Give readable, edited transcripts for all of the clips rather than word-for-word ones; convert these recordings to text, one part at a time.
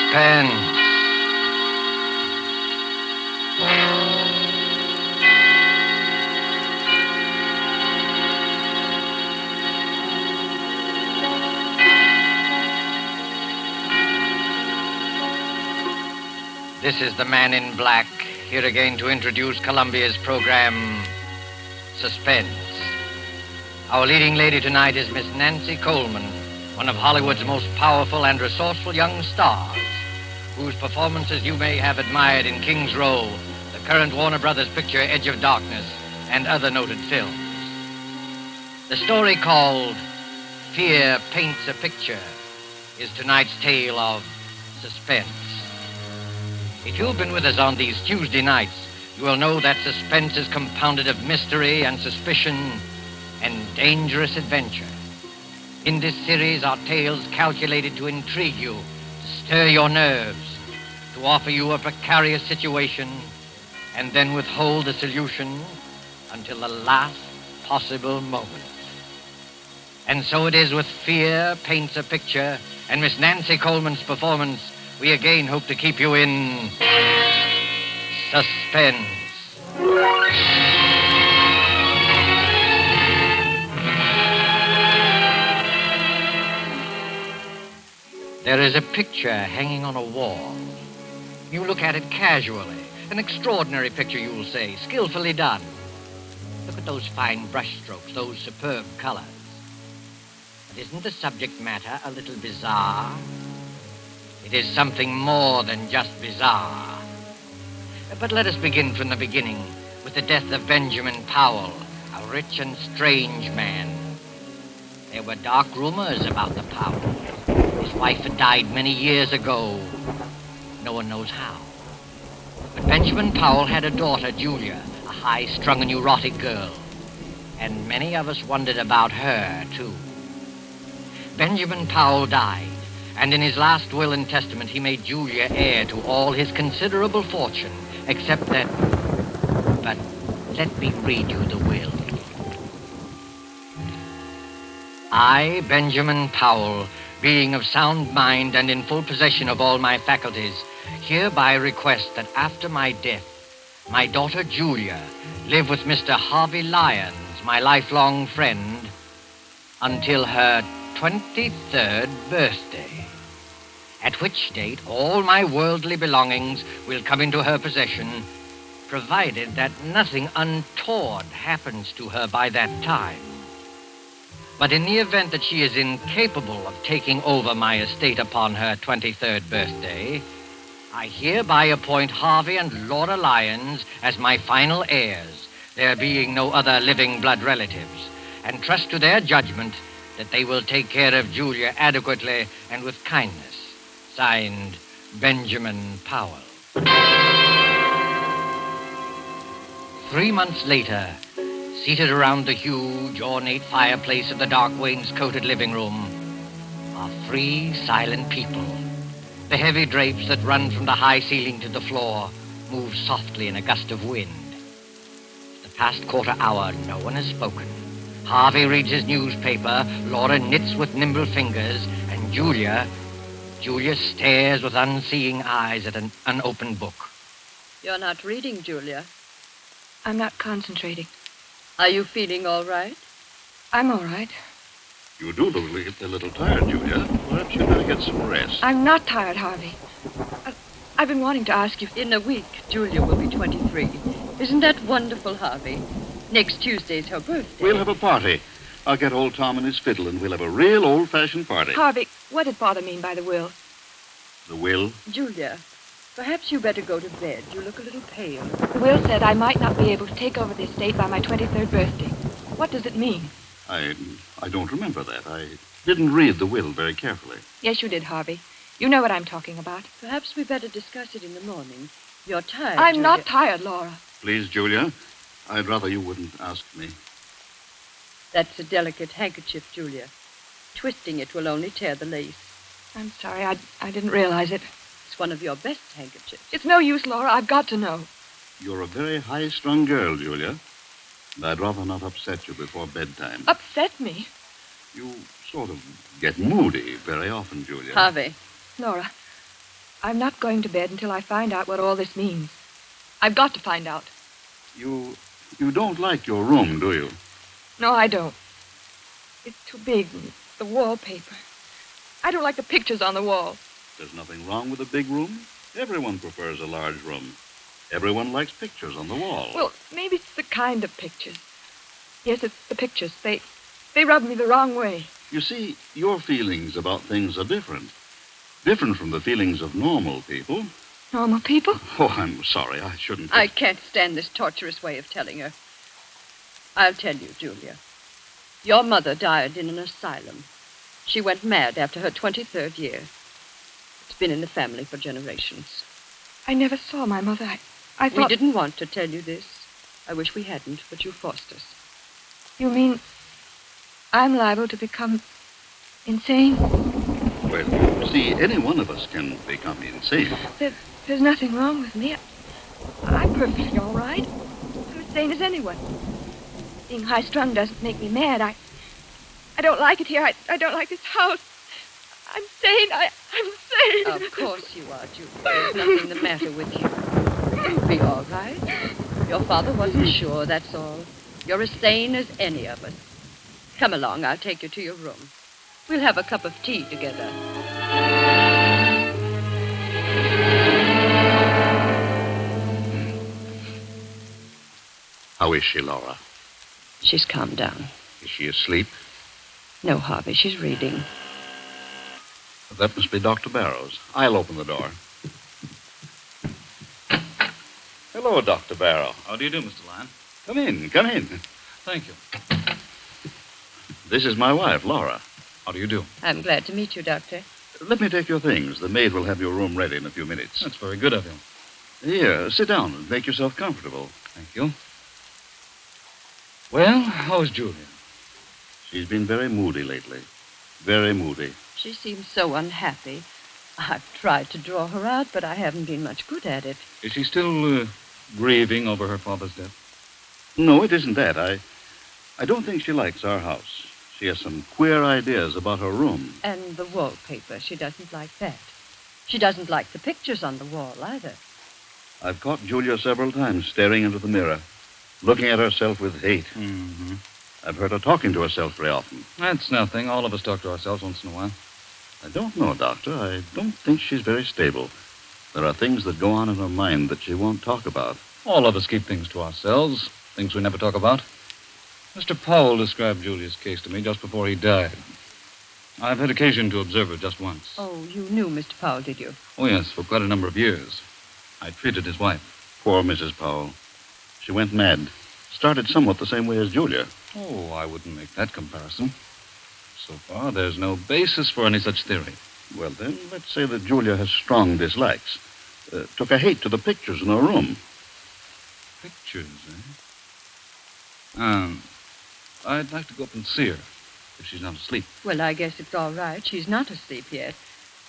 Suspense. This is the Man in Black, here again to introduce Columbia's program, Suspense. Our leading lady tonight is Miss Nancy Coleman, one of Hollywood's most powerful and resourceful young stars, whose performances you may have admired in King's Row, the current Warner Brothers picture Edge of Darkness, and other noted films. The story called Fear Paints a Picture is tonight's tale of suspense. If you've been with us on these Tuesday nights, you will know that suspense is compounded of mystery and suspicion and dangerous adventure. In this series are tales calculated to intrigue you, to stir your nerves, to offer you a precarious situation, and then withhold the solution until the last possible moment. And so it is with Fear Paints a Picture and Miss Nancy Coleman's performance. We again hope to keep you in suspense. There is a picture hanging on a wall. You look at it casually. An extraordinary picture, you'll say, skillfully done. Look at those fine brushstrokes, those superb colors. But isn't the subject matter a little bizarre? It is something more than just bizarre. But let us begin from the beginning with the death of Benjamin Powell, a rich and strange man. There were dark rumors about the Powells. His wife had died many years ago. No one knows how. But Benjamin Powell had a daughter, Julia, a high-strung and neurotic girl. And many of us wondered about her, too. Benjamin Powell died. And in his last will and testament, he made Julia heir to all his considerable fortune, except that... But let me read you the will. I, Benjamin Powell, being of sound mind and in full possession of all my faculties, hereby request that after my death, my daughter Julia live with Mr. Harvey Lyons, my lifelong friend, until her 23rd birthday, at which date all my worldly belongings will come into her possession, provided that nothing untoward happens to her by that time. But in the event that she is incapable of taking over my estate upon her 23rd birthday, I hereby appoint Harvey and Laura Lyons as my final heirs, there being no other living blood relatives, and trust to their judgment that they will take care of Julia adequately and with kindness. Signed, Benjamin Powell. 3 months later, seated around the huge, ornate fireplace of the dark wainscoted living room, are 3 silent people. The heavy drapes that run from the high ceiling to the floor move softly in a gust of wind. For the past quarter hour, no one has spoken. Harvey reads his newspaper, Laura knits with nimble fingers, and Julia stares with unseeing eyes at an unopened book. You're not reading, Julia. I'm not concentrating. Are you feeling all right? I'm all right. You do look a little tired, Julia. Perhaps you'd better get some rest. I'm not tired, Harvey. I've been wanting to ask you. In a week, Julia will be 23. Isn't that wonderful, Harvey? Next Tuesday's her birthday. We'll have a party. I'll get old Tom and his fiddle, and we'll have a real old-fashioned party. Harvey, what did Father mean by the will? The will? Julia, perhaps you better go to bed. You look a little pale. The will said I might not be able to take over the estate by my 23rd birthday. What does it mean? I don't remember that. I didn't read the will very carefully. Yes, you did, Harvey. You know what I'm talking about. Perhaps we better discuss it in the morning. You're tired, I'm Julia. not tired, Laura. Please, Julia, I'd rather you wouldn't ask me. That's a delicate handkerchief, Julia. Twisting it will only tear the lace. I'm sorry, I didn't realize it. It's one of your best handkerchiefs. It's no use, Laura. I've got to know. You're a very high-strung girl, Julia. And I'd rather not upset you before bedtime. Upset me? You sort of get moody very often, Julia. Harvey. Laura, I'm not going to bed until I find out what all this means. I've got to find out. You don't like your room, do you? No, I don't. It's too big. The wallpaper. I don't like the pictures on the wall. There's nothing wrong with a big room. Everyone prefers a large room. Everyone likes pictures on the wall. Well, maybe it's the kind of pictures. Yes, it's the pictures. They rub me the wrong way. You see, your feelings about things are different. Different from the feelings of normal people. Normal people? Oh, I'm sorry. I shouldn't. I can't stand this torturous way of telling her. I'll tell you, Julia. Your mother died in an asylum. She went mad after her 23rd year. It's been in the family for generations. I never saw my mother. I thought... We didn't want to tell you this. I wish we hadn't, but you forced us. You mean I'm liable to become insane? Well, you see, any one of us can become insane. There's nothing wrong with me. I'm perfectly all right. I'm as sane as anyone. Being high-strung doesn't make me mad. I don't like it here. I don't like this house. I'm sane. I'm sane. Of course you are, Julia. There's nothing the matter with you. You'll be all right. Your father wasn't sure, that's all. You're as sane as any of us. Come along, I'll take you to your room. We'll have a cup of tea together. How is she, Laura? She's calmed down. Is she asleep? No, Harvey, she's reading. That must be Dr. Barrows. I'll open the door. Hello, Dr. Barrow. How do you do, Mr. Lyon? Come in, come in. Thank you. This is my wife, Laura. How do you do? I'm glad to meet you, Doctor. Let me take your things. The maid will have your room ready in a few minutes. That's very good of you. Here, sit down and make yourself comfortable. Thank you. Well, how is Julia? She's been very moody lately. Very moody. She seems so unhappy. I've tried to draw her out, but I haven't been much good at it. Is she still grieving over her father's death? No, it isn't that. I don't think she likes our house. She has some queer ideas about her room. And the wallpaper, she doesn't like that. She doesn't like the pictures on the wall, either. I've caught Julia several times staring into the mirror, looking at herself with hate. Mm-hmm. I've heard her talking to herself very often. That's nothing. All of us talk to ourselves once in a while. I don't know, Doctor. I don't think she's very stable. There are things that go on in her mind that she won't talk about. All of us keep things to ourselves, things we never talk about. Mr. Powell described Julia's case to me just before he died. I've had occasion to observe her just once. Oh, you knew Mr. Powell, did you? Oh, yes, for quite a number of years. I treated his wife. Poor Mrs. Powell. She went mad. Started somewhat the same way as Julia. Oh, I wouldn't make that comparison. So far, there's no basis for any such theory. Well, then, let's say that Julia has strong dislikes. Took a hate to the pictures in her room. Pictures, eh? I'd like to go up and see her, if she's not asleep. Well, I guess it's all right. She's not asleep yet.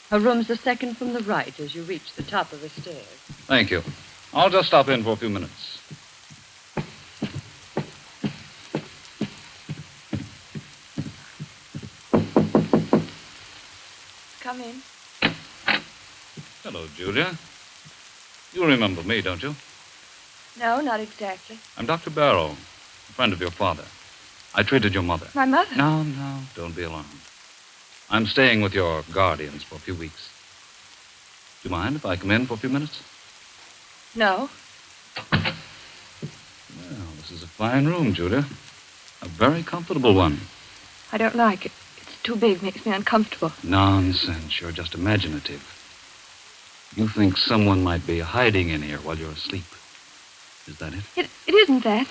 Her room's the second from the right as you reach the top of the stairs. Thank you. I'll just stop in for a few minutes. Come in. Hello, Julia. You remember me, don't you? No, not exactly. I'm Dr. Barrow, a friend of your father. I treated your mother. My mother? No, don't be alarmed. I'm staying with your guardians for a few weeks. Do you mind if I come in for a few minutes? No. Well, this is a fine room, Julia. A very comfortable one. I don't like it. It's too big, makes me uncomfortable. Nonsense. You're just imaginative. You think someone might be hiding in here while you're asleep. Is that it? It isn't that.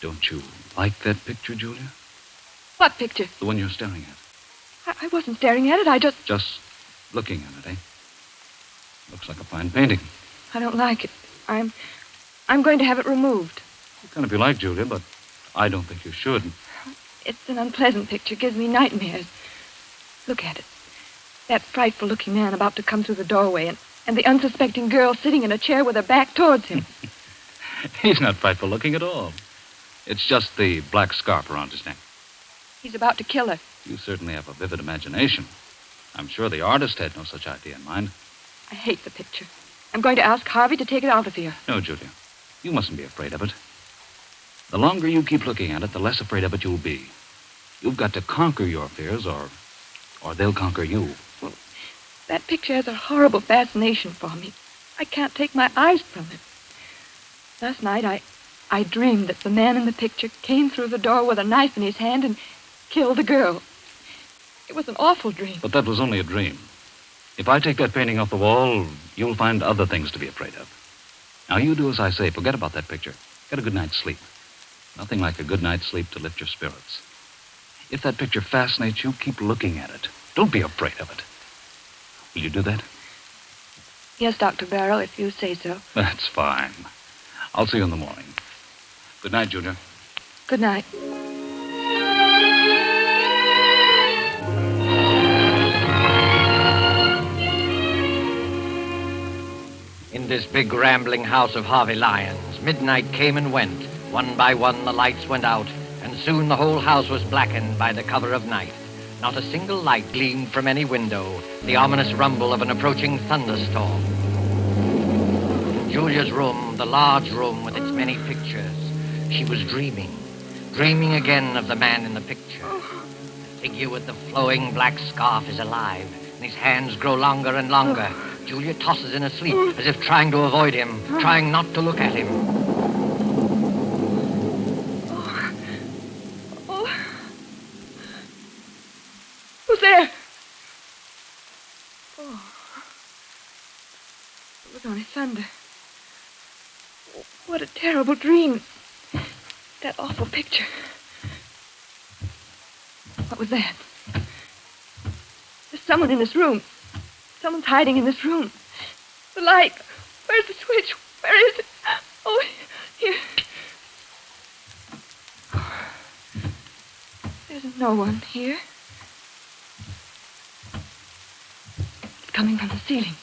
Don't you like that picture, Julia? What picture? The one you're staring at. I wasn't staring at it. I just... Just looking at it, eh? Looks like a fine painting. I don't like it. I'm going to have it removed. You can if you like, Julia, but I don't think you should. It's an unpleasant picture. Gives me nightmares. Look at it. That frightful-looking man about to come through the doorway, and the unsuspecting girl sitting in a chair with her back towards him. He's not frightful looking at all. It's just the black scarf around his neck. He's about to kill her. You certainly have a vivid imagination. I'm sure the artist had no such idea in mind. I hate the picture. I'm going to ask Harvey to take it out of here. No, Julia. You mustn't be afraid of it. The longer you keep looking at it, the less afraid of it you'll be. You've got to conquer your fears, or they'll conquer you. Well, that picture has a horrible fascination for me. I can't take my eyes from it. Last night, I dreamed that the man in the picture came through the door with a knife in his hand and killed the girl. It was an awful dream. But that was only a dream. If I take that painting off the wall, you'll find other things to be afraid of. Now, you do as I say. Forget about that picture. Get a good night's sleep. Nothing like a good night's sleep to lift your spirits. If that picture fascinates you, keep looking at it. Don't be afraid of it. Will you do that? Yes, Dr. Barrow, if you say so. That's fine. I'll see you in the morning. Good night, Junior. Good night. In this big rambling house of Harvey Lyons, midnight came and went. One by one, the lights went out, and soon the whole house was blackened by the cover of night. Not a single light gleamed from any window, the ominous rumble of an approaching thunderstorm. In Julia's room, the large room with its many pictures, she was dreaming again of the man in the picture. The figure with the flowing black scarf is alive, and his hands grow longer and longer. Julia tosses in her sleep, as if trying to avoid him, trying not to look at him. Who's there? Oh. It was only thunder. What a terrible dream. That awful picture. What was that? There's someone in this room. Someone's hiding in this room. The light. Where's the switch? Where is it? Oh, here. There's no one here. It's coming from the ceiling.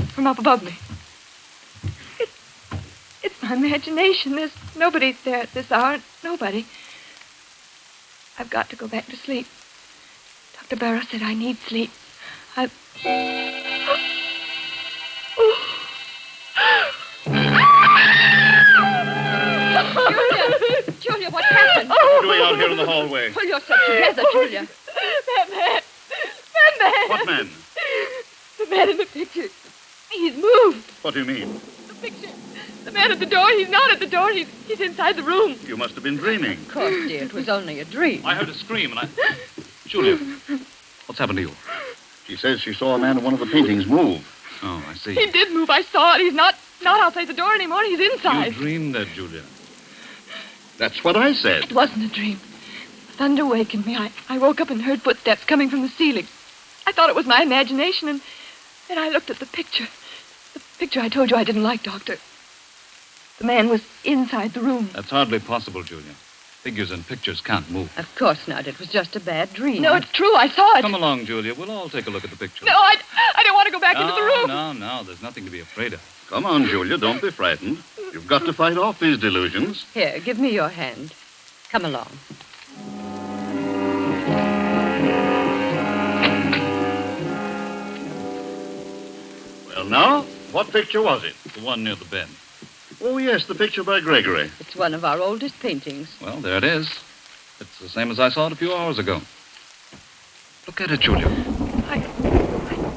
From up above me. It's my imagination. There's nobody there at this hour. Nobody. I've got to go back to sleep. Dr. Barrow said I need sleep. Julia, what happened? What are you doing out here in the hallway? Pull yourself together, Julia. That man. What man? The man in the picture. He's moved. What do you mean? The picture. The man at the door. He's not at the door. He's inside the room. You must have been dreaming. Of course, dear, it was only a dream. I heard a scream, and Julia, what's happened to you? She says she saw a man in one of the paintings move. Oh, I see. He did move. I saw it. He's not outside the door anymore. He's inside. You dreamed that, Julia. That's what I said. It wasn't a dream. Thunder wakened me. I woke up and heard footsteps coming from the ceiling. I thought it was my imagination, and then I looked at the picture. The picture I told you I didn't like, Doctor. The man was inside the room. That's hardly possible, Julia. Figures in pictures can't move. Of course not. It was just a bad dream. No, it's true. I saw it. Come along, Julia. We'll all take a look at the picture. No, I don't want to go back into the room. No. There's nothing to be afraid of. Come on, Julia. Don't be frightened. You've got to fight off these delusions. Here, give me your hand. Come along. Well, now, what picture was it? The one near the bed. Oh, yes, the picture by Gregory. It's one of our oldest paintings. Well, there it is. It's the same as I saw it a few hours ago. Look at it, Julia. I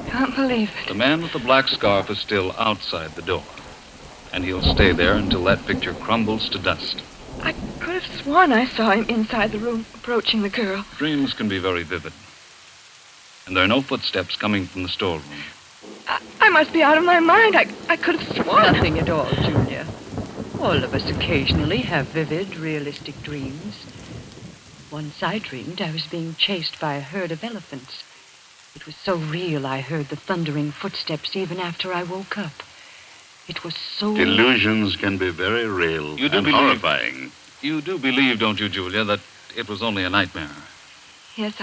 can't believe it. The man with the black scarf is still outside the door. And he'll stay there until that picture crumbles to dust. I could have sworn I saw him inside the room approaching the girl. Dreams can be very vivid. And there are no footsteps coming from the storeroom. I must be out of my mind. I could have sworn. Nothing at all, Julia. All of us occasionally have vivid, realistic dreams. Once I dreamed I was being chased by a herd of elephants. It was so real I heard the thundering footsteps even after I woke up. It was so... Delusions can be very real and horrifying. You do believe, don't you, Julia, that it was only a nightmare? Yes,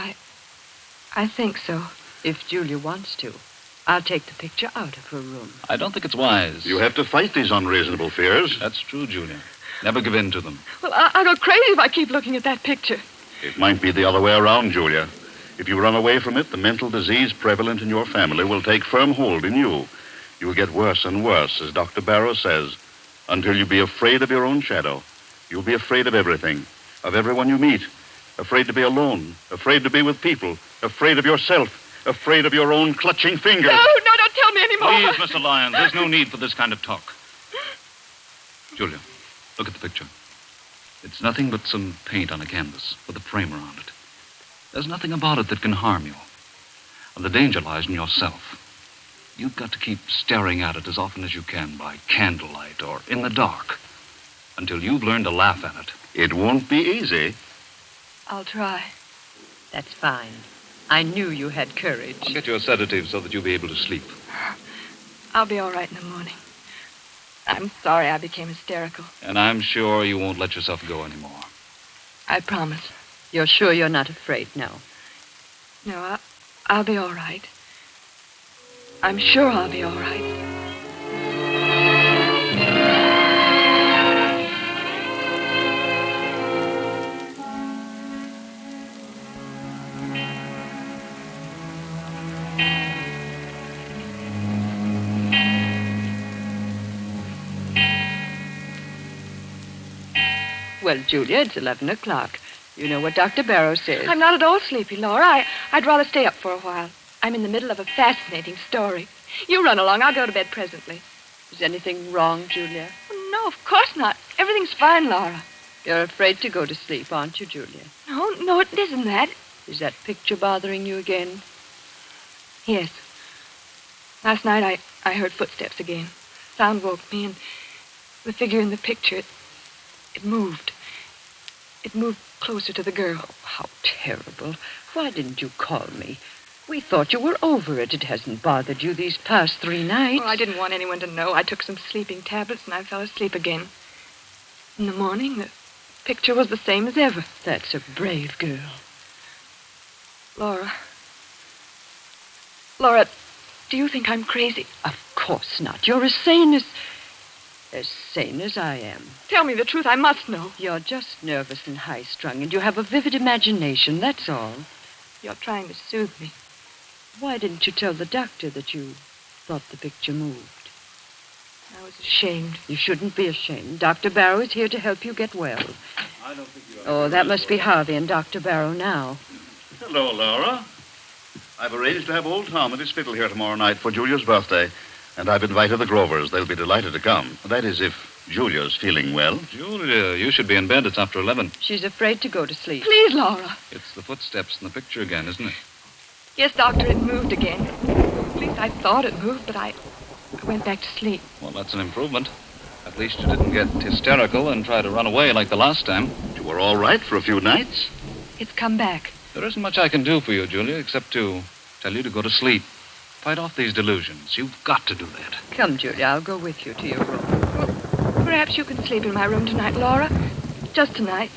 I think so. If Julia wants to, I'll take the picture out of her room. I don't think it's wise. You have to fight these unreasonable fears. That's true, Julia. Never give in to them. Well, I'll go crazy if I keep looking at that picture. It might be the other way around, Julia. If you run away from it, the mental disease prevalent in your family will take firm hold in you. You will get worse and worse, as Dr. Barrow says, until you be afraid of your own shadow. You'll be afraid of everything, of everyone you meet, afraid to be alone, afraid to be with people, afraid of yourself, afraid of your own clutching fingers. No, don't tell me anymore. Please, Mr. Lyons, there's no need for this kind of talk. Julia, look at the picture. It's nothing but some paint on a canvas with a frame around it. There's nothing about it that can harm you. And the danger lies in yourself. You've got to keep staring at it as often as you can by candlelight or in the dark until you've learned to laugh at it. It won't be easy. I'll try. That's fine. I knew you had courage. I'll get you a sedative so that you'll be able to sleep. I'll be all right in the morning. I'm sorry I became hysterical. And I'm sure you won't let yourself go anymore. I promise. You're sure you're not afraid now? No, I'll be all right. I'm sure I'll be all right. Well, Julia, it's 11 o'clock. You know what Dr. Barrow says. I'm not at all sleepy, Laura. I'd rather stay up for a while. I'm in the middle of a fascinating story. You run along. I'll go to bed presently. Is anything wrong, Julia? No, of course not. Everything's fine, Laura. You're afraid to go to sleep, aren't you, Julia? No, it isn't that. Is that picture bothering you again? Yes. Last night I heard footsteps again. Sound woke me, and the figure in the picture, it moved. It moved closer to the girl. Oh, how terrible. Why didn't you call me? We thought you were over it. It hasn't bothered you these past 3 nights. Well, I didn't want anyone to know. I took some sleeping tablets, and I fell asleep again. In the morning, the picture was the same as ever. That's a brave girl. Laura, do you think I'm crazy? Of course not. You're as sane as I am. Tell me the truth. I must know. You're just nervous and high-strung, and you have a vivid imagination, that's all. You're trying to soothe me. Why didn't you tell the doctor that you thought the picture moved? I was ashamed. You shouldn't be ashamed. Dr. Barrow is here to help you get well. I don't think you Oh, that must be Harvey and Dr. Barrow now. Hello, Laura. I've arranged to have old Tom at his fiddle here tomorrow night for Julia's birthday, and I've invited the Grovers. They'll be delighted to come. That is, if Julia's feeling well. Julia, you should be in bed. It's after 11. She's afraid to go to sleep. Please, Laura. It's the footsteps in the picture again, isn't it? Yes, Doctor, it moved again. At least I thought it moved, but I went back to sleep. Well, that's an improvement. At least you didn't get hysterical and try to run away like the last time. You were all right for a few nights. It's come back. There isn't much I can do for you, Julia, except to tell you to go to sleep. Fight off these delusions. You've got to do that. Come, Julia, I'll go with you to your room. Well, perhaps you can sleep in my room tonight, Laura. Just tonight.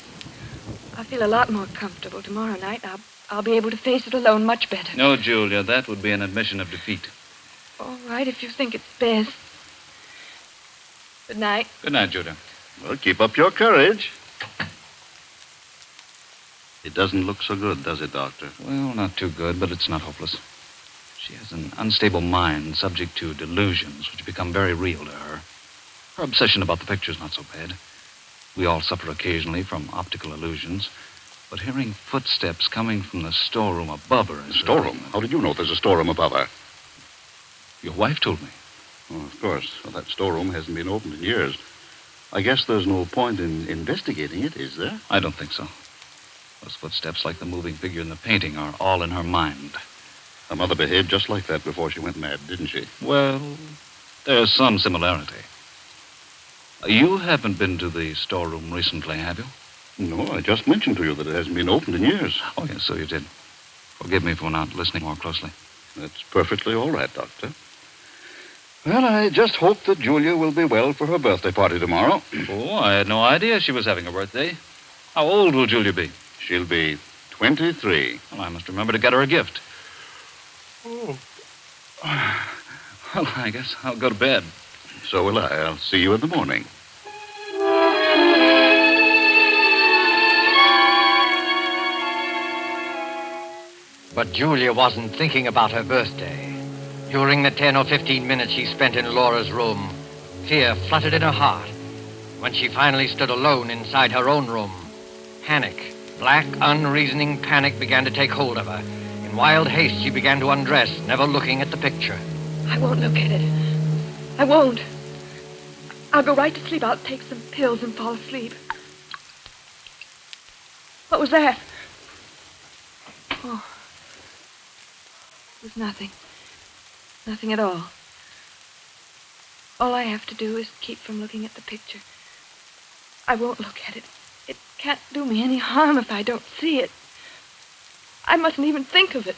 I'll feel a lot more comfortable tomorrow night. I'll be able to face it alone much better. No, Julia, that would be an admission of defeat. All right, if you think it's best. Good night. Good night, Julia. Well, keep up your courage. It doesn't look so good, does it, Doctor? Well, not too good, but it's not hopeless. She has an unstable mind subject to delusions which become very real to her. Her obsession about the picture's not so bad. We all suffer occasionally from optical illusions, but hearing footsteps coming from the storeroom above her is... Storeroom? How did you know there's a storeroom above her? Your wife told me. Oh, of course. Well, that storeroom hasn't been opened in years. I guess there's no point in investigating it, is there? I don't think so. Those footsteps, like the moving figure in the painting, are all in her mind. Her mother behaved just like that before she went mad, didn't she? Well, there's some similarity. You haven't been to the storeroom recently, have you? No, I just mentioned to you that it hasn't been opened in years. Oh, yes, so you did. Forgive me for not listening more closely. That's perfectly all right, Doctor. Well, I just hope that Julia will be well for her birthday party tomorrow. Oh, I had no idea she was having a birthday. How old will Julia be? She'll be 23. Well, I must remember to get her a gift. Oh. Well, I guess I'll go to bed. So will I. I'll see you in the morning. But Julia wasn't thinking about her birthday. During the 10 or 15 minutes she spent in Laura's room, fear fluttered in her heart. When she finally stood alone inside her own room, panic, black, unreasoning panic began to take hold of her. In wild haste, she began to undress, never looking at the picture. I won't look at it. I won't. I'll go right to sleep. I'll take some pills and fall asleep. What was that? Oh. It was nothing. Nothing at all. All I have to do is keep from looking at the picture. I won't look at it. It can't do me any harm if I don't see it. I mustn't even think of it.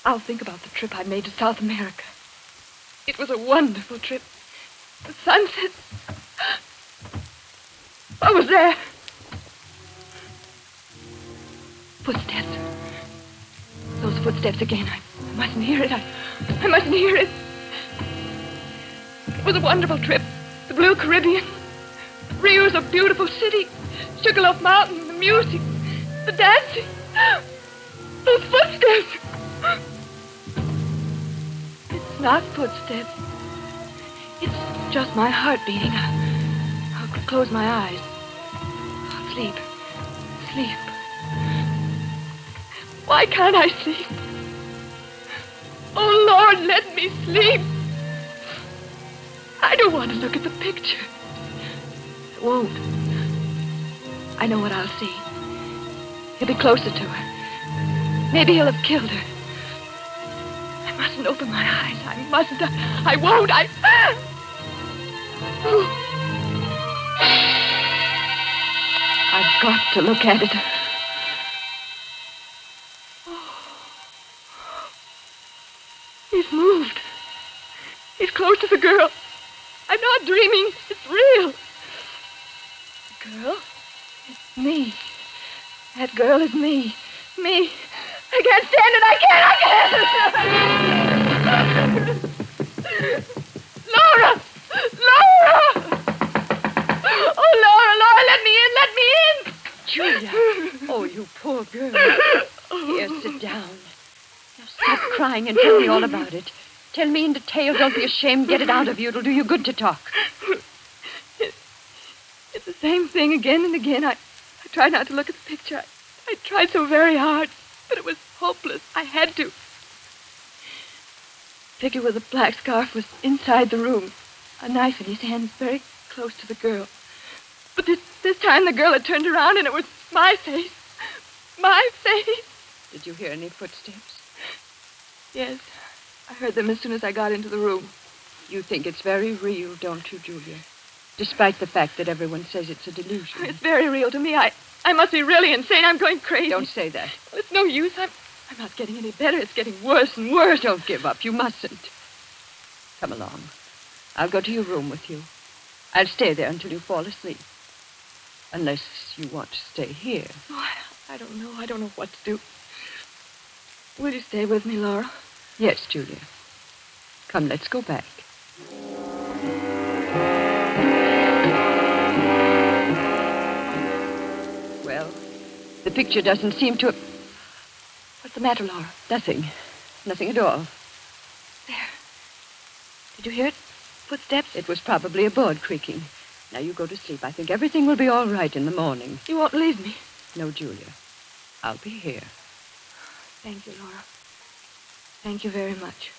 I'll think about the trip I made to South America. It was a wonderful trip. The sunset. What was there? Footsteps. Those footsteps again. I mustn't hear it. I mustn't hear it. It was a wonderful trip. The blue Caribbean. Rio's a beautiful city. Sugarloaf Mountain, the music, the dancing. Those footsteps. It's not footsteps. It's just my heart beating. I'll close my eyes. I'll sleep. Sleep. Why can't I sleep? Oh, Lord, let me sleep. I don't want to look at the picture. I won't. I know what I'll see. He'll be closer to her. Maybe he'll have killed her. I mustn't open my eyes. I mustn't. I won't. I've got to look at it. He's moved. He's close to the girl. I'm not dreaming. It's real. The girl? It's me. That girl is me. Me. I can't stand it. I can't. Laura! Laura! Oh, Laura, let me in. Julia. Oh, you poor girl. Here, sit down. Now stop crying and tell me all about it. Tell me in detail. Don't be ashamed. Get it out of you. It'll do you good to talk. It's the same thing again and again. I tried not to look at the picture. I tried so very hard, but it was hopeless. I had to. The figure with the black scarf was inside the room, a knife in his hand, very close to the girl. But this time the girl had turned around and it was my face. My face. Did you hear any footsteps? Yes. I heard them as soon as I got into the room. You think it's very real, don't you, Julia? Despite the fact that everyone says it's a delusion. It's very real to me. I must be really insane. I'm going crazy. Don't say that. Well, it's no use. I'm not getting any better. It's getting worse and worse. Don't give up. You mustn't. Come along. I'll go to your room with you. I'll stay there until you fall asleep. Unless you want to stay here. Oh, I don't know. I don't know what to do. Will you stay with me, Laura? Yes, Julia. Come, let's go back. Well, the picture doesn't seem to... What's the matter, Laura? Nothing. Nothing at all. There. Did you hear it? Footsteps? It was probably a board creaking. Now you go to sleep. I think everything will be all right in the morning. You won't leave me? No, Julia. I'll be here. Thank you, Laura. Thank you very much.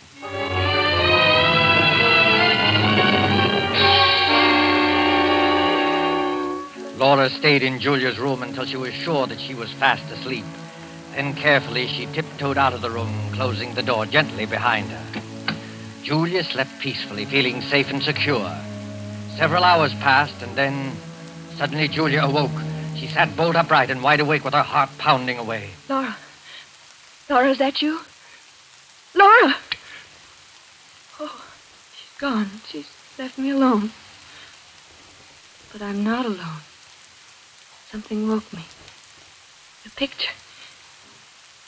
Laura stayed in Julia's room until she was sure that she was fast asleep. Then carefully she tiptoed out of the room, closing the door gently behind her. Julia slept peacefully, feeling safe and secure. Several hours passed, and then suddenly Julia awoke. She sat bolt upright and wide awake with her heart pounding away. Laura. Laura, is that you? Laura! Oh, she's gone. She's left me alone. But I'm not alone. Something woke me. The picture.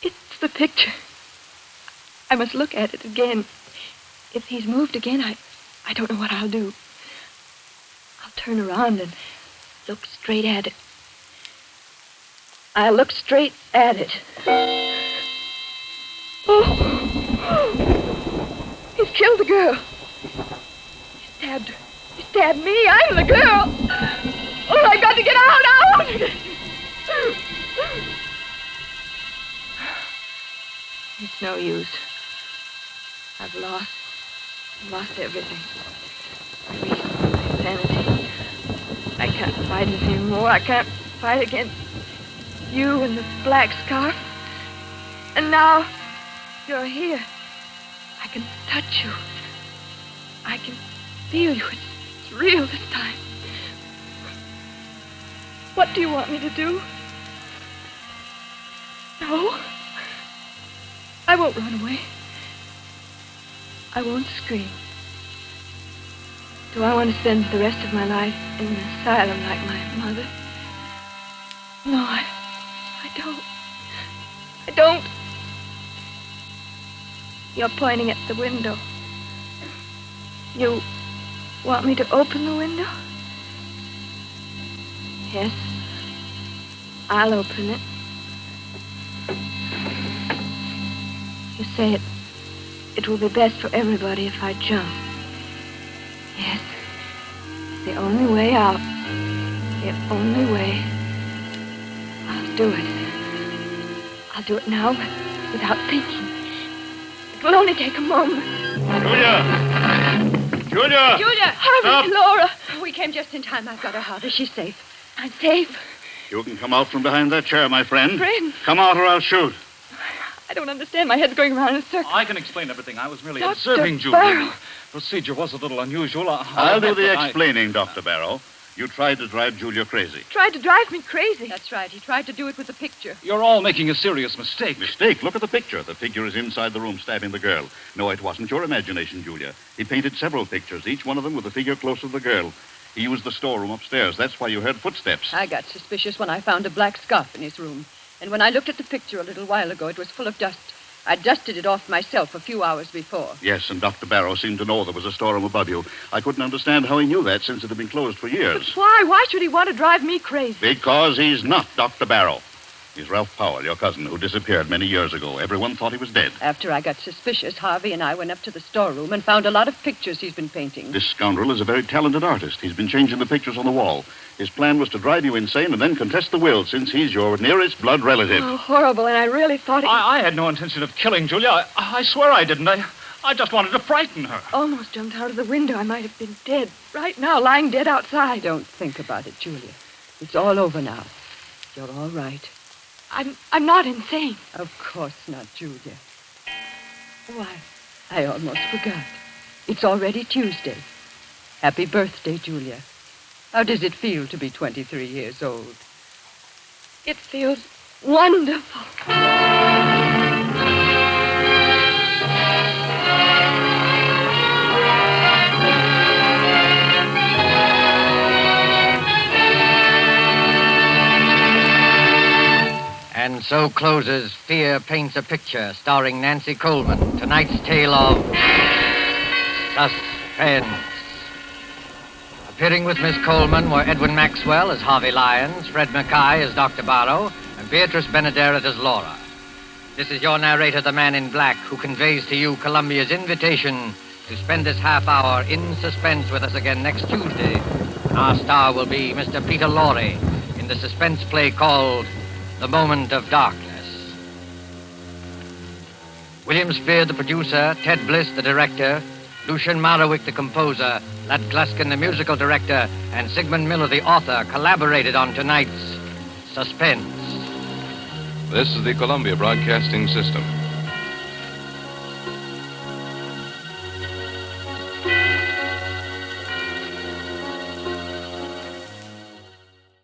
It's the picture. I must look at it again. If he's moved again, I don't know what I'll do. I'll turn around and look straight at it. I'll look straight at it. Oh! He's killed the girl. He stabbed her. He stabbed me. I'm the girl. Oh, I've got to get out. It's no use. I've lost everything. My reason, my sanity. I can't fight it anymore. I can't fight against you and the black scarf. And now you're here. I can touch you. I can feel you. It's real this time. What do you want me to do? No. I won't run away. I won't scream. Do I want to spend the rest of my life in an asylum like my mother? No, I don't. I don't. You're pointing at the window. You want me to open the window? Yes. I'll open it. You say it will be best for everybody if I jump. Yes. It's the only way out. The only way. I'll do it. I'll do it now without thinking. It will only take a moment. Julia! Julia! Harvey, Laura! We came just in time. I've got her, Harvey. She's safe. I'm safe. You can come out from behind that chair, my friend. Friend? Come out or I'll shoot. I don't understand. My head's going around in a circle. I can explain everything. I was merely Dr. observing Julia. Barrow. The procedure was a little unusual. I'll do the explaining, Dr. Barrow. You tried to drive Julia crazy. Tried to drive me crazy. That's right. He tried to do it with the picture. You're all making a serious mistake. Mistake? Look at the picture. The figure is inside the room stabbing the girl. No, it wasn't your imagination, Julia. He painted several pictures, each one of them with the figure close to the girl. He used the storeroom upstairs. That's why you heard footsteps. I got suspicious when I found a black scarf in his room. And when I looked at the picture a little while ago, it was full of dust. I dusted it off myself a few hours before. Yes, and Dr. Barrow seemed to know there was a storeroom above you. I couldn't understand how he knew that since it had been closed for years. But why? Why should he want to drive me crazy? Because he's not Dr. Barrow. He's Ralph Powell, your cousin, who disappeared many years ago. Everyone thought he was dead. After I got suspicious, Harvey and I went up to the storeroom and found a lot of pictures he's been painting. This scoundrel is a very talented artist. He's been changing the pictures on the wall. His plan was to drive you insane and then contest the will, since he's your nearest blood relative. Oh, horrible, and I really thought I had no intention of killing Julia. I swear I didn't. I just wanted to frighten her. Almost jumped out of the window. I might have been dead. Right now, lying dead outside. Don't think about it, Julia. It's all over now. You're all right. I'm not insane. Of course not, Julia. Why, I almost forgot. It's already Tuesday. Happy birthday, Julia. How does it feel to be 23 years old? It feels wonderful. And so closes Fear Paints a Picture, starring Nancy Coleman. Tonight's tale of Suspense. Appearing with Miss Coleman were Edwin Maxwell as Harvey Lyons, Fred MacKaye as Dr. Barrow, and Beatrice Benaderet as Laura. This is your narrator, the Man in Black, who conveys to you Columbia's invitation to spend this half hour in suspense with us again next Tuesday. And our star will be Mr. Peter Lorre in the suspense play called The Moment of Darkness. William Spier, the producer, Ted Bliss, the director, Lucien Marowick, the composer, Lat Gluskin, the musical director, and Sigmund Miller, the author, collaborated on tonight's Suspense. This is the Columbia Broadcasting System.